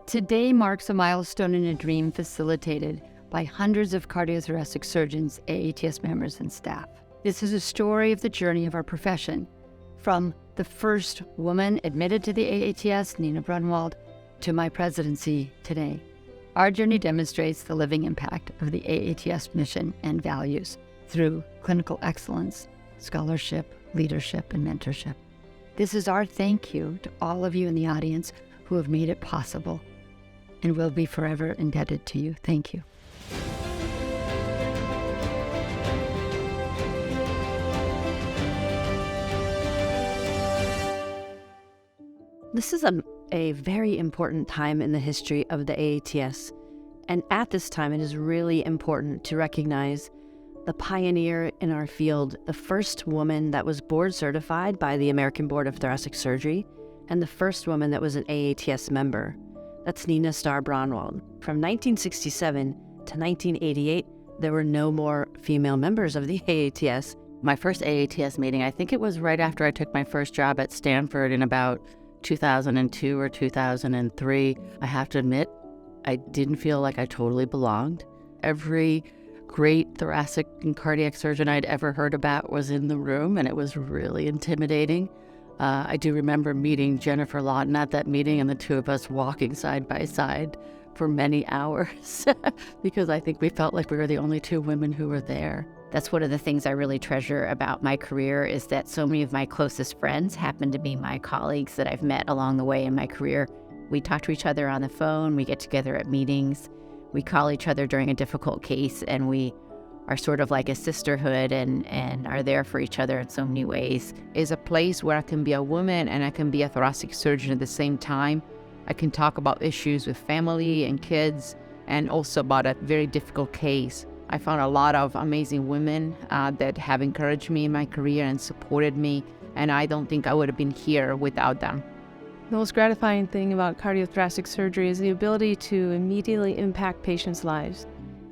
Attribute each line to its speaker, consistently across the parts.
Speaker 1: Today marks a milestone in a dream facilitated by hundreds of cardiothoracic surgeons, AATS members, and staff. This is a story of the journey of our profession, from the first woman admitted to the AATS, Nina Brunwald, to my presidency today. Our journey demonstrates the living impact of the AATS mission and values through clinical excellence, scholarship, leadership, and mentorship. This is our thank you to all of you in the audience who have made it possible, and we'll be forever indebted to you. Thank you.
Speaker 2: This is a very important time in the history of the AATS, and at this time it is really important to recognize the pioneer in our field, the first woman that was board certified by the American Board of Thoracic Surgery, and the first woman that was an AATS member. That's Nina Starr Braunwald. From 1967 to 1988, there were no more female members of the AATS.
Speaker 3: My first AATS meeting, I think it was right after I took my first job at Stanford in about 2002 or 2003. I have to admit, I didn't feel like I totally belonged. Every great thoracic and cardiac surgeon I'd ever heard about was in the room, and it was really intimidating. I do remember meeting Jennifer Lawton at that meeting, and the two of us walking side by side for many hours because I think we felt like we were the only two women who were there.
Speaker 4: That's one of the things I really treasure about my career, is that so many of my closest friends happen to be my colleagues that I've met along the way in my career. We talk to each other on the phone, we get together at meetings, we call each other during a difficult case, and we are sort of like a sisterhood and are there for each other in so many ways.
Speaker 5: Is a place where I can be a woman and I can be a thoracic surgeon at the same time. I can talk about issues with family and kids, and also about a very difficult case. I found a lot of amazing women that have encouraged me in my career and supported me, and I don't think I would have been here without them.
Speaker 6: The most gratifying thing about cardiothoracic surgery is the ability to immediately impact patients' lives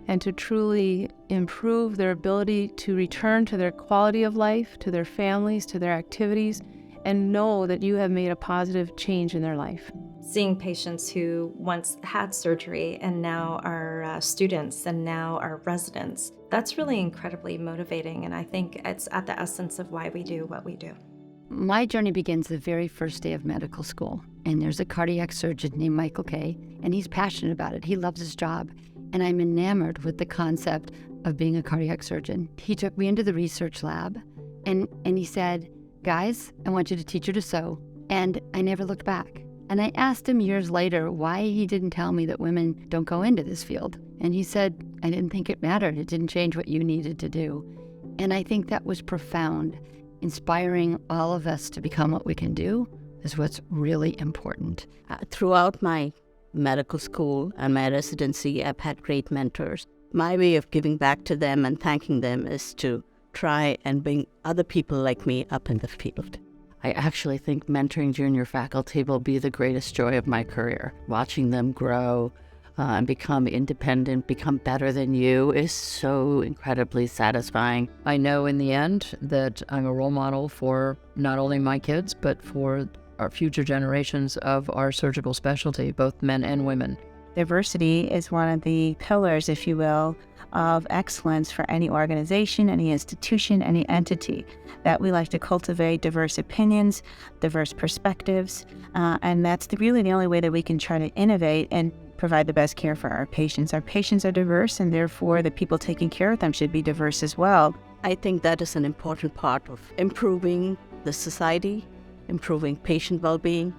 Speaker 6: and to truly improve their ability to return to their quality of life, to their families, to their activities, and know that you have made a positive change in their life.
Speaker 7: Seeing patients who once had surgery and now are students and now are residents, that's really incredibly motivating, and I think it's at the essence of why we do what we do.
Speaker 1: My journey begins the very first day of medical school, and there's a cardiac surgeon named Michael Kay, and he's passionate about it. He loves his job, and I'm enamored with the concept of being a cardiac surgeon. He took me into the research lab, and he said, "Guys, I want you to teach her to sew," and I never looked back. And I asked him years later why he didn't tell me that women don't go into this field. And he said, "I didn't think it mattered. It didn't change what you needed to do." And I think that was profound. Inspiring all of us to become what we can do is what's really important.
Speaker 2: Throughout my medical school and my residency, I've had great mentors. My way of giving back to them and thanking them is to try and bring other people like me up in the field.
Speaker 3: I actually think mentoring junior faculty will be the greatest joy of my career. Watching them grow and become independent, become better than you is so incredibly satisfying.
Speaker 5: I know in the end that I'm a role model for not only my kids, but for our future generations of our surgical specialty, both men and women.
Speaker 8: Diversity is one of the pillars, if you will, of excellence for any organization, any institution, any entity, that we like to cultivate diverse opinions, diverse perspectives, and that's really the only way that we can try to innovate and provide the best care for our patients. Our patients are diverse, and therefore the people taking care of them should be diverse as well.
Speaker 2: I think that is an important part of improving the society, improving patient well-being,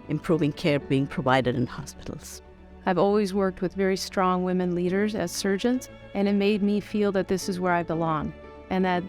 Speaker 2: improving care being provided in hospitals.
Speaker 6: I've always worked with very strong women leaders as surgeons, and it made me feel that this is where I belong and that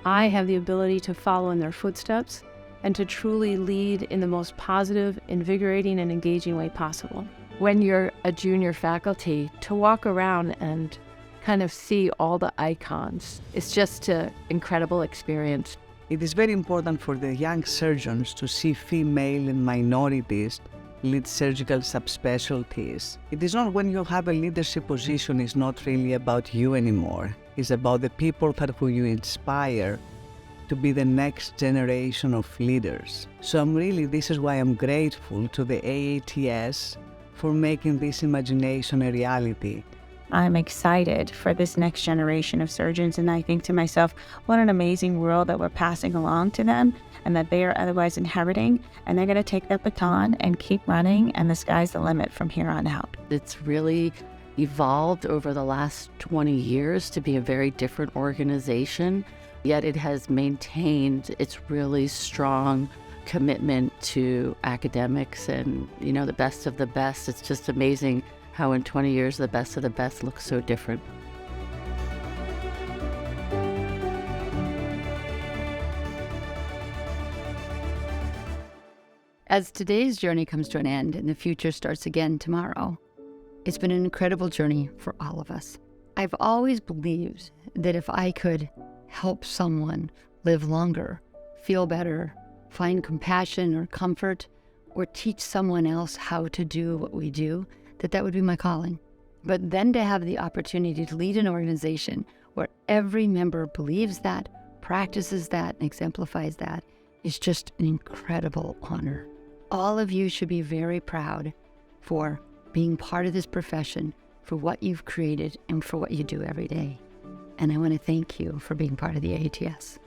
Speaker 6: I have the ability to follow in their footsteps and to truly lead in the most positive, invigorating, and engaging way possible.
Speaker 5: When you're a junior faculty, to walk around and kind of see all the icons, it's just an incredible experience.
Speaker 9: It is very important for the young surgeons to see female and minorities lead surgical subspecialties. It is not when you have a leadership position, it's not really about you anymore. It's about the people who you inspire to be the next generation of leaders. So this is why I'm grateful to the AATS for making this imagination a reality.
Speaker 8: I'm excited for this next generation of surgeons, and I think to myself, what an amazing world that we're passing along to them and that they are otherwise inheriting, and they're going to take that baton and keep running, and the sky's the limit from here on out.
Speaker 3: It's really evolved over the last 20 years to be a very different organization, yet it has maintained its really strong commitment to academics and, the best of the best. It's just amazing how in 20 years the best of the best looks so different.
Speaker 1: As today's journey comes to an end and the future starts again tomorrow, it's been an incredible journey for all of us. I've always believed that if I could help someone live longer, feel better, find compassion or comfort, or teach someone else how to do what we do, that would be my calling. But then to have the opportunity to lead an organization where every member believes that, practices that, and exemplifies that is just an incredible honor. All of you should be very proud for being part of this profession, for what you've created, and for what you do every day. And I want to thank you for being part of the AATS.